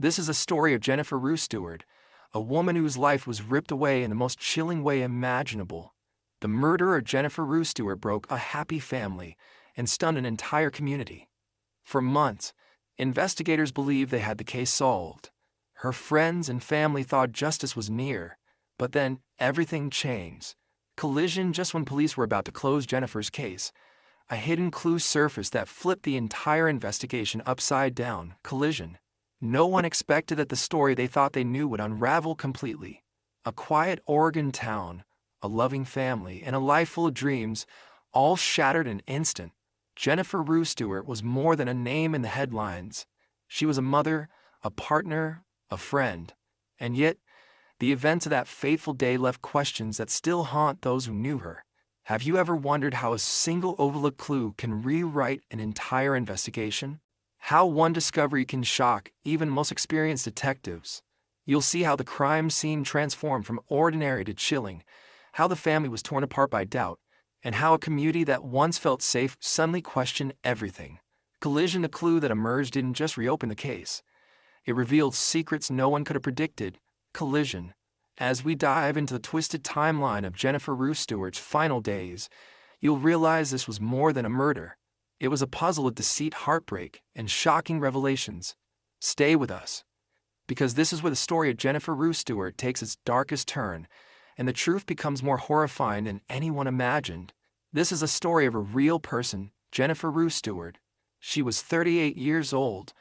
This is a story of Jennifer Ruth Stuart, a woman whose life was ripped away in the most chilling way imaginable. The murder of Jennifer Ruth Stuart broke a happy family and stunned an entire community. For months, investigators believed they had the case solved. Her friends and family thought justice was near, but then everything changed. Collision just when police were about to close Jennifer's case. A hidden clue surfaced that flipped the entire investigation upside down. Collision. No one expected that the story they thought they knew would unravel completely. A quiet Oregon town, a loving family, and a life full of dreams, all shattered in an instant. Jennifer Ruth Stuart was more than a name in the headlines. She was a mother, a partner, a friend. And yet, the events of that fateful day left questions that still haunt those who knew her. Have you ever wondered how a single overlooked clue can rewrite an entire investigation? How one discovery can shock even most experienced detectives? You'll see how the crime scene transformed from ordinary to chilling, how the family was torn apart by doubt, and how a community that once felt safe suddenly questioned everything. Collision, the clue that emerged, didn't just reopen the case. It revealed secrets no one could have predicted. Collision. As we dive into the twisted timeline of Jennifer Ruth Stuart's final days, you'll realize this was more than a murder. It was a puzzle of deceit, heartbreak, and shocking revelations. Stay with us, because this is where the story of Jennifer Ruth Stuart takes its darkest turn, and the truth becomes more horrifying than anyone imagined. This is a story of a real person, Jennifer Ruth Stuart. She was 38 years old,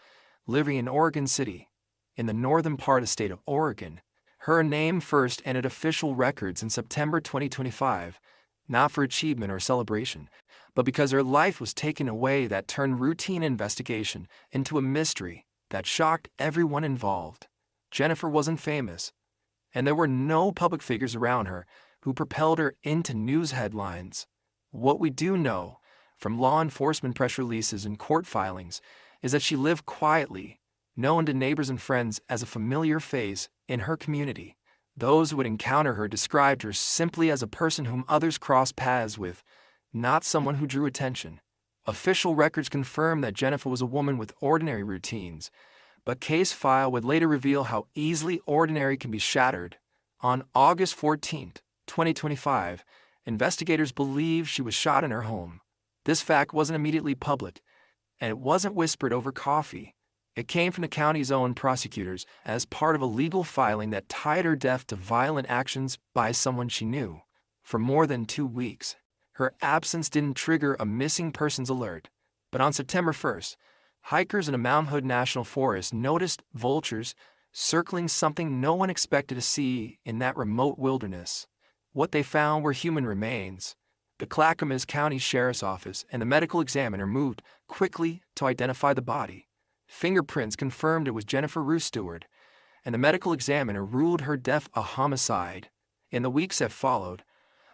living in Oregon City, in the northern part of the state of Oregon. Her name first entered official records in September 2025, not for achievement or celebration, but because her life was taken away that turned routine investigation into a mystery that shocked everyone involved. Jennifer wasn't famous, and there were no public figures around her who propelled her into news headlines. What we do know, from law enforcement press releases and court filings, is that she lived quietly, known to neighbors and friends as a familiar face in her community. Those who would encounter her described her simply as a person whom others crossed paths with, not someone who drew attention. Official records confirm that Jennifer was a woman with ordinary routines, but case file would later reveal how easily ordinary can be shattered. On August 14, 2025, investigators believe she was shot in her home. This fact wasn't immediately public, and it wasn't whispered over coffee. It came from the county's own prosecutors as part of a legal filing that tied her death to violent actions by someone she knew. For more than 2 weeks, her absence didn't trigger a missing persons alert. But on September 1st, hikers in a Mount Hood National Forest noticed vultures circling something no one expected to see in that remote wilderness. What they found were human remains. The Clackamas County Sheriff's Office and the medical examiner moved quickly to identify the body. Fingerprints confirmed it was Jennifer Ruth Stuart, and the medical examiner ruled her death a homicide. In the weeks that followed,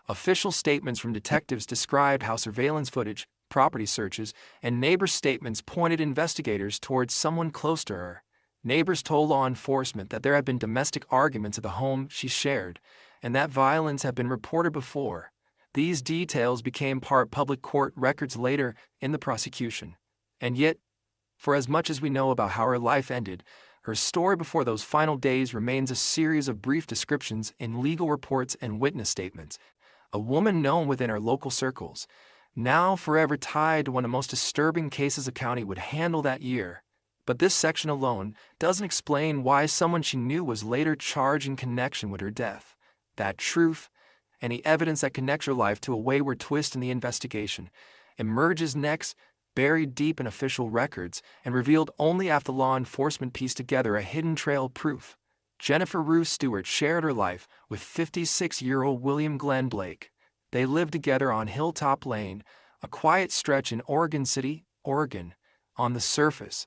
official statements from detectives described how surveillance footage, property searches, and neighbors' statements pointed investigators towards someone close to her. Neighbors told law enforcement that there had been domestic arguments at the home she shared, and that violence had been reported before. These details became part of public court records later in the prosecution. And yet, for as much as we know about how her life ended, her story before those final days remains a series of brief descriptions in legal reports and witness statements. A woman known within her local circles, now forever tied to one of the most disturbing cases the county would handle that year. But this section alone doesn't explain why someone she knew was later charged in connection with her death. That truth, and the evidence that connects her life to a wayward twist in the investigation, emerges next, buried deep in official records and revealed only after law enforcement pieced together a hidden trail of proof. Jennifer Ruth Stuart shared her life with 56-year-old William Glenn Blake. They lived together on Hilltop Lane, a quiet stretch in Oregon City, Oregon. On the surface,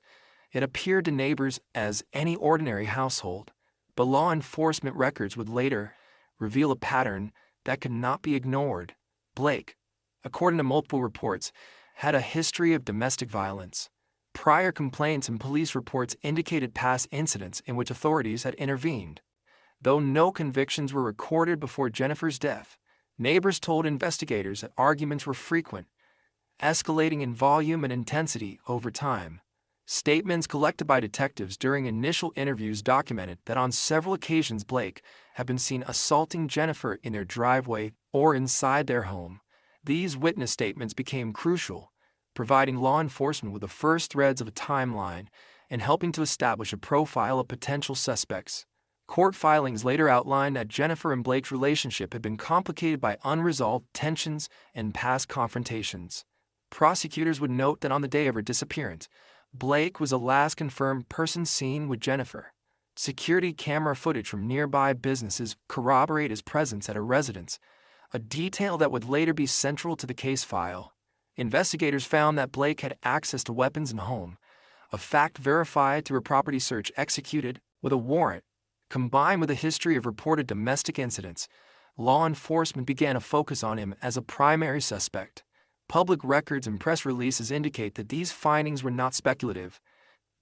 it appeared to neighbors as any ordinary household, but law enforcement records would later reveal a pattern that could not be ignored. Blake, according to multiple reports, had a history of domestic violence. Prior complaints and police reports indicated past incidents in which authorities had intervened. Though no convictions were recorded before Jennifer's death, neighbors told investigators that arguments were frequent, escalating in volume and intensity over time. Statements collected by detectives during initial interviews documented that on several occasions Blake had been seen assaulting Jennifer in their driveway or inside their home. These witness statements became crucial, providing law enforcement with the first threads of a timeline and helping to establish a profile of potential suspects. Court filings later outlined that Jennifer and Blake's relationship had been complicated by unresolved tensions and past confrontations. Prosecutors would note that on the day of her disappearance, Blake was the last confirmed person seen with Jennifer. Security camera footage from nearby businesses corroborate his presence at her residence, a detail that would later be central to the case file. Investigators found that Blake had access to weapons in the home, a fact verified through a property search executed with a warrant. Combined with a history of reported domestic incidents, law enforcement began to focus on him as a primary suspect. Public records and press releases indicate that these findings were not speculative.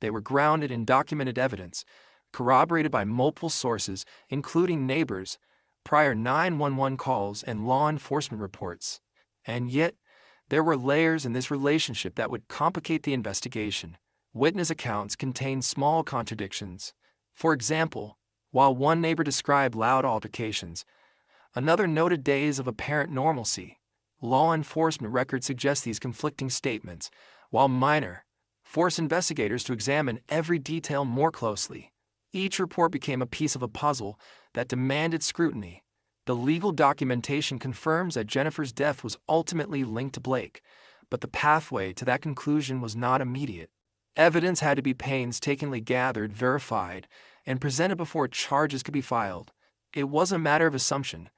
They were grounded in documented evidence, corroborated by multiple sources, including neighbors, prior 911 calls, and law enforcement reports. And yet, there were layers in this relationship that would complicate the investigation. Witness accounts contained small contradictions. For example, while one neighbor described loud altercations, another noted days of apparent normalcy. Law enforcement records suggest these conflicting statements, while minor, force investigators to examine every detail more closely. Each report became a piece of a puzzle that demanded scrutiny. The legal documentation confirms that Jennifer's death was ultimately linked to Blake, but the pathway to that conclusion was not immediate. Evidence had to be painstakingly gathered, verified, and presented before charges could be filed. It wasn't a matter of assumption.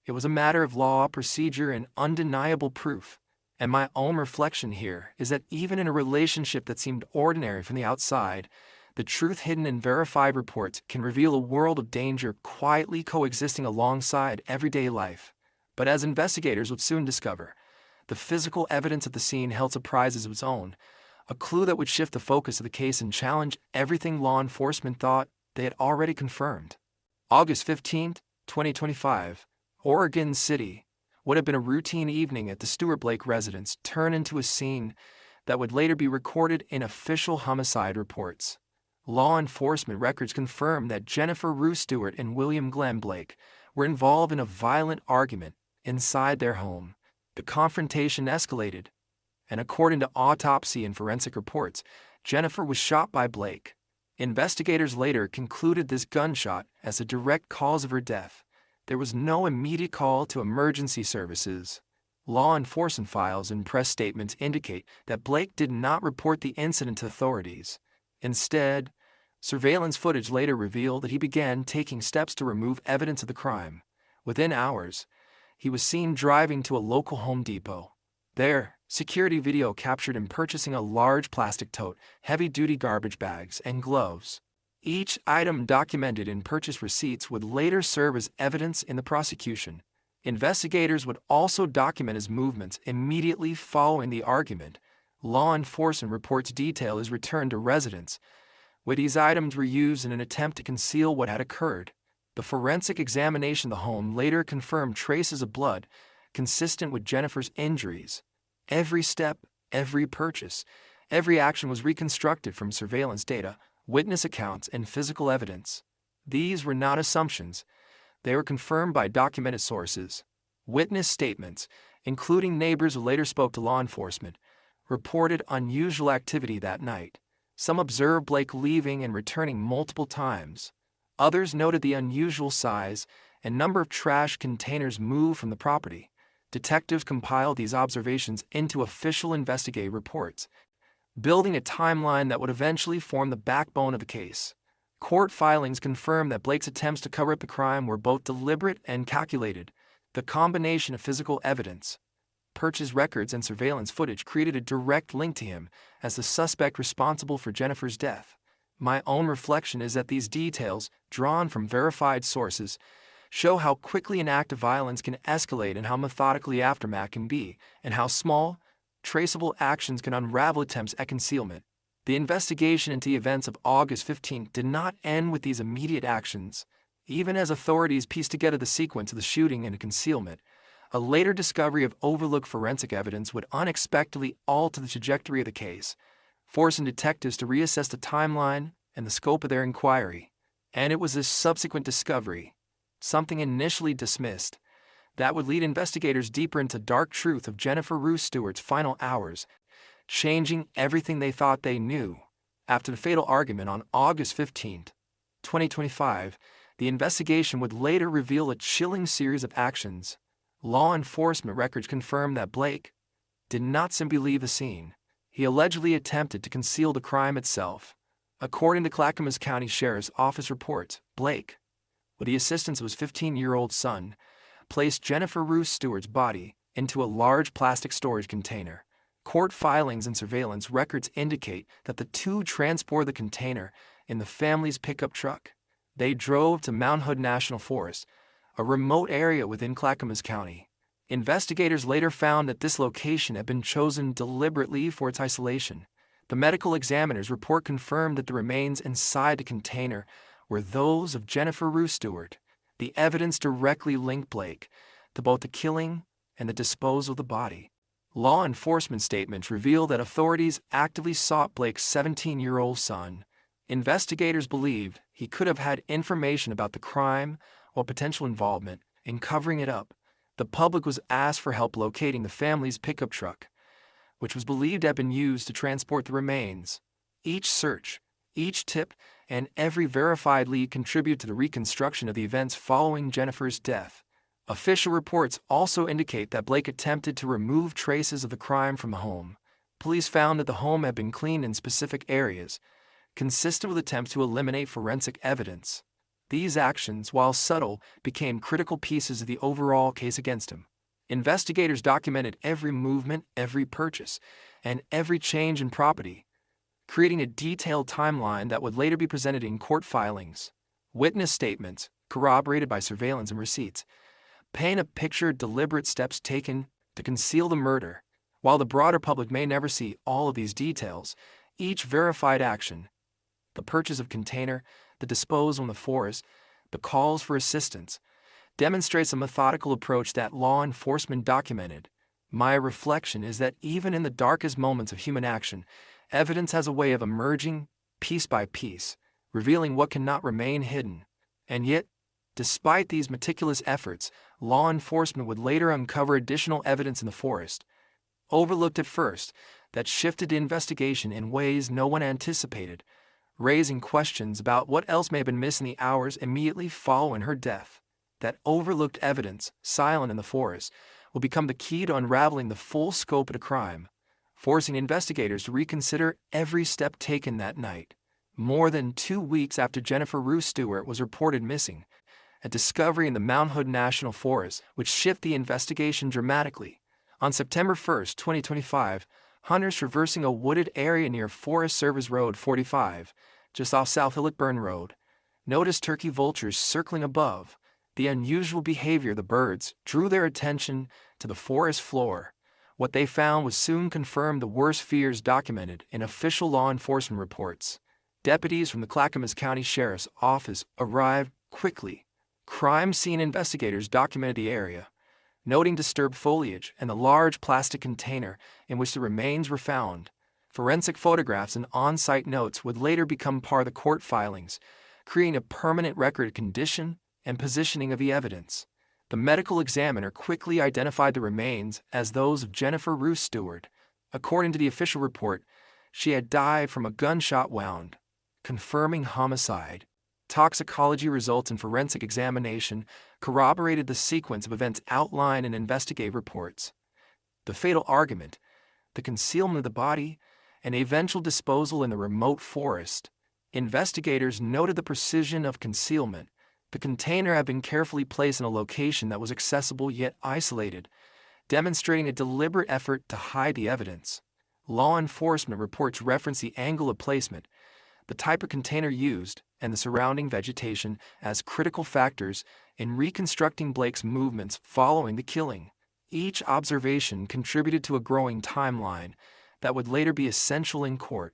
It was a matter of law, procedure, and undeniable proof. And my own reflection here is that even in a relationship that seemed ordinary from the outside, the truth hidden in verified reports can reveal a world of danger quietly coexisting alongside everyday life. But as investigators would soon discover, the physical evidence at the scene held surprises of its own, a clue that would shift the focus of the case and challenge everything law enforcement thought they had already confirmed. August 15, 2025. Oregon City. Would have been a routine evening at the Stuart Blake residence turned into a scene that would later be recorded in official homicide reports. Law enforcement records confirmed that Jennifer Ruth Stuart and William Glenn Blake were involved in a violent argument inside their home. The confrontation escalated, and according to autopsy and forensic reports, Jennifer was shot by Blake. Investigators later concluded this gunshot as the direct cause of her death. There was no immediate call to emergency services. Law enforcement files and press statements indicate that Blake did not report the incident to authorities. Instead, surveillance footage later revealed that he began taking steps to remove evidence of the crime. Within hours, he was seen driving to a local Home Depot. There, security video captured him purchasing a large plastic tote, heavy-duty garbage bags, and gloves. Each item documented in purchase receipts would later serve as evidence in the prosecution. Investigators would also document his movements immediately following the argument. Law enforcement reports detail his return to residence, where these items were used in an attempt to conceal what had occurred. The forensic examination of the home later confirmed traces of blood consistent with Jennifer's injuries. Every step, every purchase, every action was reconstructed from surveillance data, witness accounts, and physical evidence. These were not assumptions. They were confirmed by documented sources. Witness statements, including neighbors who later spoke to law enforcement, reported unusual activity that night. Some observed Blake leaving and returning multiple times. Others noted the unusual size and number of trash containers moved from the property. Detectives compiled these observations into official investigative reports, building a timeline that would eventually form the backbone of the case. Court filings confirmed that Blake's attempts to cover up the crime were both deliberate and calculated. The combination of physical evidence, purchase records, and surveillance footage created a direct link to him as the suspect responsible for Jennifer's death. My own reflection is that these details, drawn from verified sources, show how quickly an act of violence can escalate and how methodical the aftermath can be, and how small, traceable actions can unravel attempts at concealment. The investigation into the events of August 15 did not end with these immediate actions. Even as authorities pieced together the sequence of the shooting and concealment, a later discovery of overlooked forensic evidence would unexpectedly alter the trajectory of the case. forcing detectives to reassess the timeline and the scope of their inquiry. And it was this subsequent discovery, something initially dismissed, that would lead investigators deeper into the dark truth of Jennifer Ruth Stuart's final hours, changing everything they thought they knew. After the fatal argument on August 15, 2025, the investigation would later reveal a chilling series of actions. Law enforcement records confirmed that Blake did not simply leave the scene. He allegedly attempted to conceal the crime itself. According to Clackamas County Sheriff's Office reports, Blake, with the assistance of his 15-year-old son, placed Jennifer Ruth Stuart's body into a large plastic storage container. Court filings and surveillance records indicate that the two transported the container in the family's pickup truck. They drove to Mount Hood National Forest, a remote area within Clackamas County. Investigators later found that this location had been chosen deliberately for its isolation. The medical examiner's report confirmed that the remains inside the container were those of Jennifer Ruth Stuart. The evidence directly linked Blake to both the killing and the disposal of the body. Law enforcement statements reveal that authorities actively sought Blake's 17-year-old son. Investigators believed he could have had information about the crime or potential involvement in covering it up. The public was asked for help locating the family's pickup truck, which was believed to have been used to transport the remains. Each search, each tip, and every verified lead contributed to the reconstruction of the events following Jennifer's death. Official reports also indicate that Blake attempted to remove traces of the crime from the home. Police found that the home had been cleaned in specific areas, consistent with attempts to eliminate forensic evidence. These actions, while subtle, became critical pieces of the overall case against him. Investigators documented every movement, every purchase, and every change in property, creating a detailed timeline that would later be presented in court filings. Witness statements, corroborated by surveillance and receipts, paint a picture of deliberate steps taken to conceal the murder. While the broader public may never see all of these details, each verified action, the purchase of container, the disposal in the forest, the calls for assistance, demonstrates a methodical approach that law enforcement documented. My reflection is that even in the darkest moments of human action, evidence has a way of emerging, piece by piece, revealing what cannot remain hidden. And yet, despite these meticulous efforts, law enforcement would later uncover additional evidence in the forest, overlooked at first, that shifted the investigation in ways no one anticipated, raising questions about what else may have been missed in the hours immediately following her death. That overlooked evidence, silent in the forest, will become the key to unraveling the full scope of the crime, forcing investigators to reconsider every step taken that night. More than 2 weeks after Jennifer Ruth Stuart was reported missing, a discovery in the Mount Hood National Forest would shift the investigation dramatically. On September 1, 2025, hunters traversing a wooded area near Forest Service Road 45, just off South Hillockburn Road, noticed turkey vultures circling above. The unusual behavior of the birds drew their attention to the forest floor. What they found would soon confirm the worst fears documented in official law enforcement reports. Deputies from the Clackamas County Sheriff's Office arrived quickly. Crime scene investigators documented the area, noting disturbed foliage and the large plastic container in which the remains were found. Forensic photographs and on-site notes would later become part of the court filings, creating a permanent record of condition and positioning of the evidence. The medical examiner quickly identified the remains as those of Jennifer Ruth Stuart. According to the official report, she had died from a gunshot wound, confirming homicide. Toxicology results and forensic examination corroborated the sequence of events outlined in investigative reports. The fatal argument, the concealment of the body, and eventual disposal in the remote forest. Investigators noted the precision of concealment. The container had been carefully placed in a location that was accessible yet isolated, demonstrating a deliberate effort to hide the evidence. Law enforcement reports reference the angle of placement, the type of container used, and the surrounding vegetation as critical factors in reconstructing Blake's movements following the killing. Each observation contributed to a growing timeline that would later be essential in court.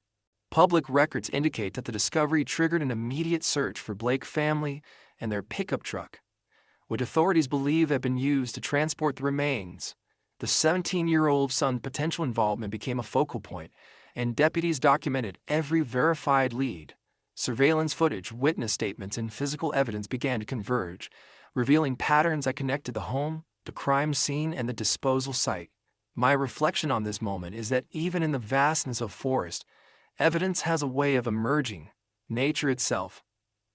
Public records indicate that the discovery triggered an immediate search for Blake's family and their pickup truck, which authorities believe had been used to transport the remains. The 17-year-old son's potential involvement became a focal point, and deputies documented every verified lead. Surveillance footage, witness statements, and physical evidence began to converge, revealing patterns that connected the home, the crime scene, and the disposal site. My reflection on this moment is that even in the vastness of forest, evidence has a way of emerging. Nature itself,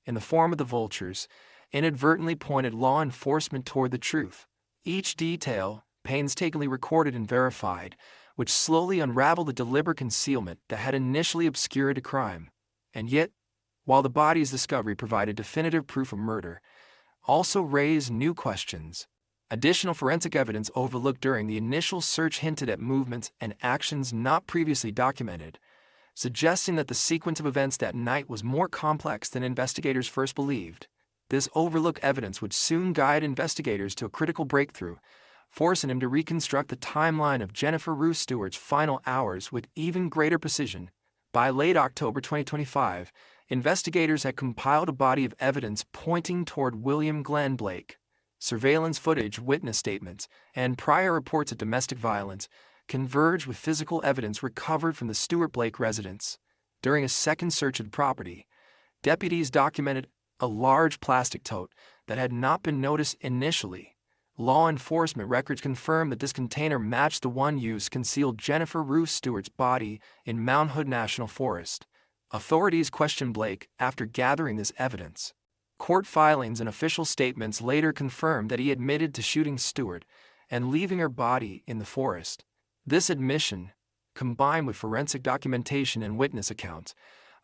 in the form of the vultures, inadvertently pointed law enforcement toward the truth. Each detail, painstakingly recorded and verified, which slowly unraveled the deliberate concealment that had initially obscured a crime. And yet, while the body's discovery provided definitive proof of murder, also raised new questions. Additional forensic evidence overlooked during the initial search hinted at movements and actions not previously documented, suggesting that the sequence of events that night was more complex than investigators first believed. This overlooked evidence would soon guide investigators to a critical breakthrough, forcing them to reconstruct the timeline of Jennifer Ruth Stuart's final hours with even greater precision. By late October 2025, investigators had compiled a body of evidence pointing toward William Glenn Blake. Surveillance footage, witness statements, and prior reports of domestic violence converged with physical evidence recovered from the Stuart Blake residence. During a second search of the property, deputies documented a large plastic tote that had not been noticed initially. Law enforcement records confirmed that this container matched the one used to conceal Jennifer Ruth Stuart's body in Mount Hood National Forest. Authorities questioned Blake after gathering this evidence. Court filings and official statements later confirmed that he admitted to shooting Stuart and leaving her body in the forest. This admission, combined with forensic documentation and witness accounts,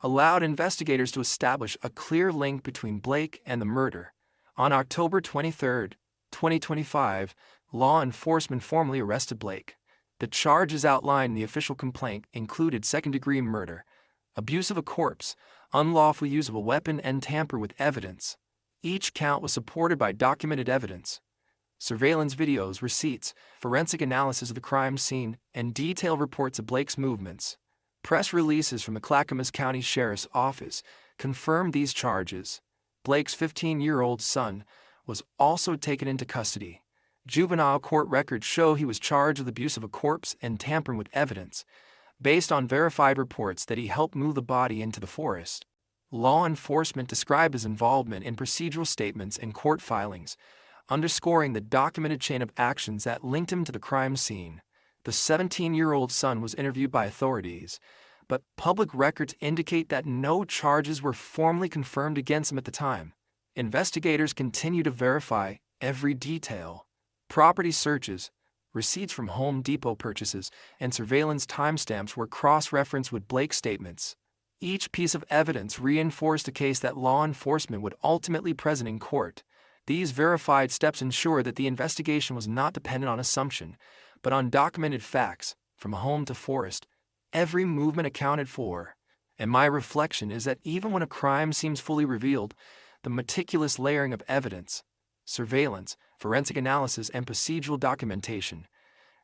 allowed investigators to establish a clear link between Blake and the murder. On October 23, 2025, law enforcement formally arrested Blake. The charges outlined in the official complaint included second-degree murder, abuse of a corpse, unlawful use of a weapon, and tamper with evidence. Each count was supported by documented evidence, surveillance videos, receipts, forensic analysis of the crime scene, and detailed reports of Blake's movements. Press releases from the Clackamas County Sheriff's Office confirmed these charges. Blake's 15-year-old son was also taken into custody. Juvenile court records show he was charged with abuse of a corpse and tampering with evidence, based on verified reports that he helped move the body into the forest. Law enforcement described his involvement in procedural statements and court filings, underscoring the documented chain of actions that linked him to the crime scene. The 17-year-old son was interviewed by authorities, but public records indicate that no charges were formally confirmed against him at the time. Investigators continue to verify every detail. Property searches, receipts from Home Depot purchases, and surveillance timestamps were cross-referenced with Blake's statements. Each piece of evidence reinforced a case that law enforcement would ultimately present in court. These verified steps ensure that the investigation was not dependent on assumption, but on documented facts, from home to forest, every movement accounted for. And my reflection is that even when a crime seems fully revealed, the meticulous layering of evidence, surveillance, forensic analysis, and procedural documentation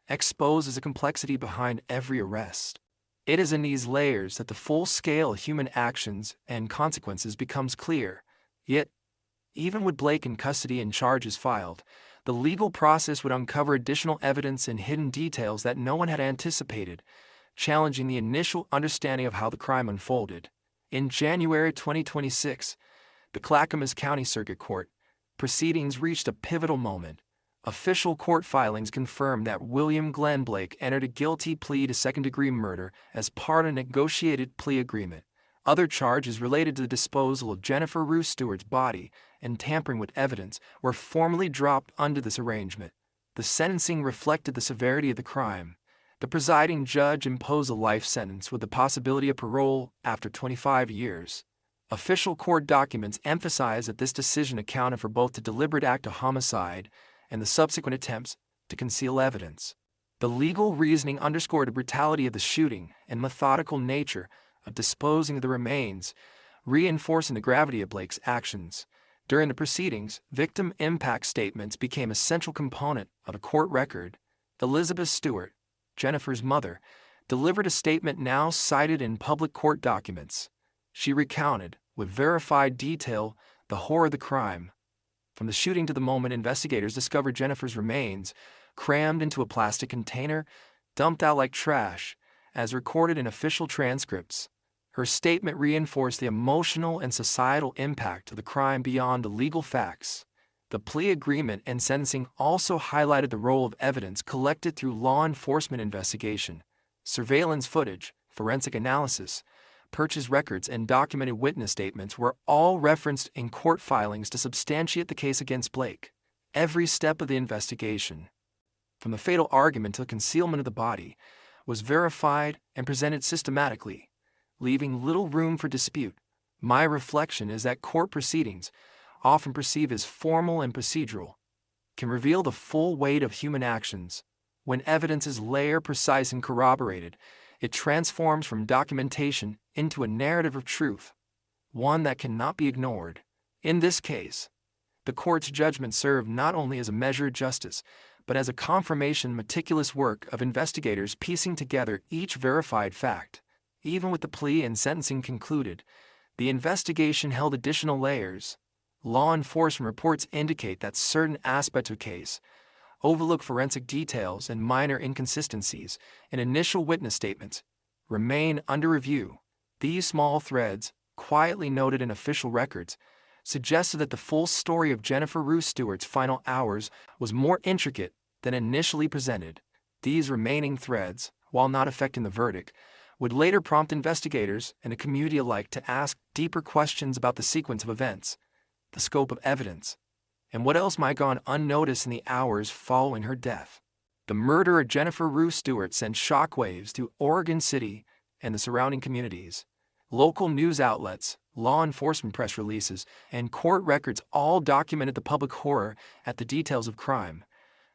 exposes the complexity behind every arrest. It is in these layers that the full scale of human actions and consequences becomes clear. Yet, even with Blake in custody and charges filed, the legal process would uncover additional evidence and hidden details that no one had anticipated, challenging the initial understanding of how the crime unfolded. In January 2026, the Clackamas County Circuit Court proceedings reached a pivotal moment. Official court filings confirmed that William Glenn Blake entered a guilty plea to second-degree murder as part of a negotiated plea agreement. Other charges related to the disposal of Jennifer Ruth Stuart's body and tampering with evidence were formally dropped under this arrangement. The sentencing reflected the severity of the crime. The presiding judge imposed a life sentence with the possibility of parole after 25 years. Official court documents emphasize that this decision accounted for both the deliberate act of homicide and the subsequent attempts to conceal evidence. The legal reasoning underscored the brutality of the shooting and methodical nature of disposing of the remains, reinforcing the gravity of Blake's actions. During the proceedings, victim impact statements became a central component of the court record. Elizabeth Stuart, Jennifer's mother, delivered a statement now cited in public court documents. She recounted, with verified detail, the horror of the crime. From the shooting to the moment investigators discovered Jennifer's remains, crammed into a plastic container, dumped out like trash, as recorded in official transcripts. Her statement reinforced the emotional and societal impact of the crime beyond the legal facts. The plea agreement and sentencing also highlighted the role of evidence collected through law enforcement investigation. Surveillance footage, forensic analysis, purchase records, and documented witness statements were all referenced in court filings to substantiate the case against Blake. Every step of the investigation, from the fatal argument to the concealment of the body, was verified and presented systematically, leaving little room for dispute. My reflection is that court proceedings, often perceived as formal and procedural, can reveal the full weight of human actions. When evidence is layered, precise, and corroborated, it transforms from documentation into a narrative of truth, one that cannot be ignored. In this case, the court's judgment served not only as a measure of justice, but as a confirmation meticulous work of investigators piecing together each verified fact. Even with the plea and sentencing concluded, the investigation held additional layers. Law enforcement reports indicate that certain aspects of the case, overlooked forensic details and minor inconsistencies in initial witness statements, remain under review. These small threads, quietly noted in official records, suggested that the full story of Jennifer Ruth Stuart's final hours was more intricate than initially presented. These remaining threads, while not affecting the verdict, would later prompt investigators and the community alike to ask deeper questions about the sequence of events, the scope of evidence, and what else might go on unnoticed in the hours following her death. The murder of Jennifer Ruth Stuart sent shockwaves through Oregon City and the surrounding communities. Local news outlets, law enforcement press releases, and court records all documented the public horror at the details of crime,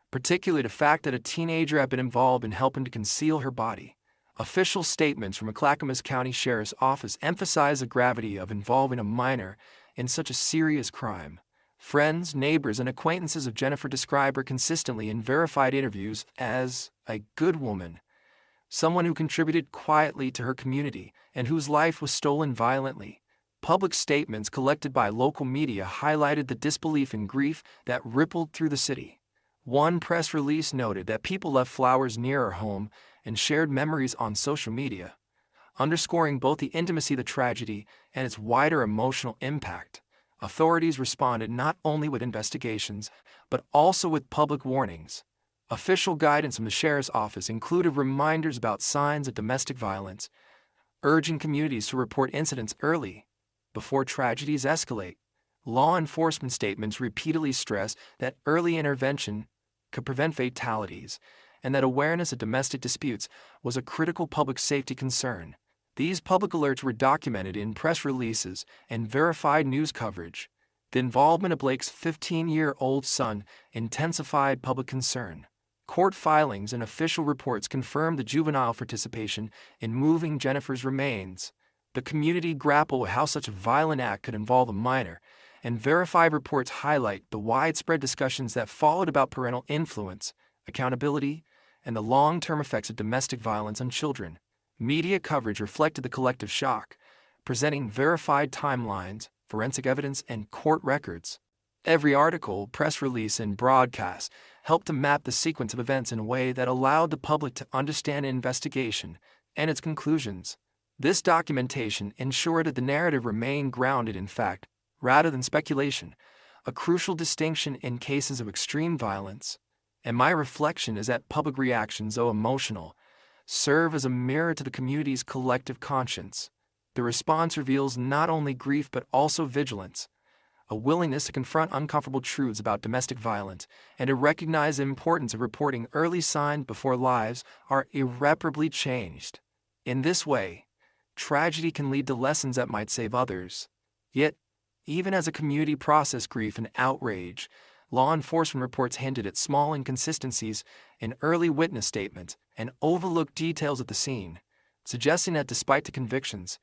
particularly the fact that a teenager had been involved in helping to conceal her body. Official statements from a Clackamas County Sheriff's Office emphasized the gravity of involving a minor in such a serious crime. Friends, neighbors, and acquaintances of Jennifer described her consistently in verified interviews as a good woman, someone who contributed quietly to her community and whose life was stolen violently. Public statements collected by local media highlighted the disbelief and grief that rippled through the city. One press release noted that people left flowers near her home and shared memories on social media, underscoring both the intimacy of the tragedy and its wider emotional impact. Authorities responded not only with investigations, but also with public warnings. Official guidance from the Sheriff's Office included reminders about signs of domestic violence, urging communities to report incidents early, before tragedies escalate. Law enforcement statements repeatedly stressed that early intervention could prevent fatalities, and that awareness of domestic disputes was a critical public safety concern. These public alerts were documented in press releases and verified news coverage. The involvement of Blake's 15-year-old son intensified public concern. Court filings and official reports confirmed the juvenile participation in moving Jennifer's remains. The community grappled with how such a violent act could involve a minor, and verified reports highlight the widespread discussions that followed about parental influence, accountability, and the long-term effects of domestic violence on children. Media coverage reflected the collective shock, presenting verified timelines, forensic evidence, and court records. Every article, press release, and broadcast helped to map the sequence of events in a way that allowed the public to understand an investigation and its conclusions. This documentation ensured that the narrative remained grounded in fact, rather than speculation, a crucial distinction in cases of extreme violence. And my reflection is that public reactions, though emotional, serve as a mirror to the community's collective conscience. The response reveals not only grief but also vigilance, a willingness to confront uncomfortable truths about domestic violence, and to recognize the importance of reporting early signs before lives are irreparably changed. In this way, tragedy can lead to lessons that might save others. Yet, even as a community processed grief and outrage, law enforcement reports hinted at small inconsistencies in early witness statements and overlooked details at the scene, suggesting that despite the convictions,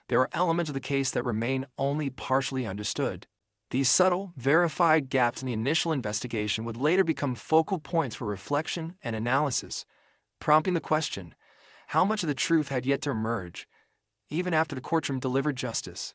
there are elements of the case that remain only partially understood. These subtle, verified gaps in the initial investigation would later become focal points for reflection and analysis, prompting the question, how much of the truth had yet to emerge, even after the courtroom delivered justice?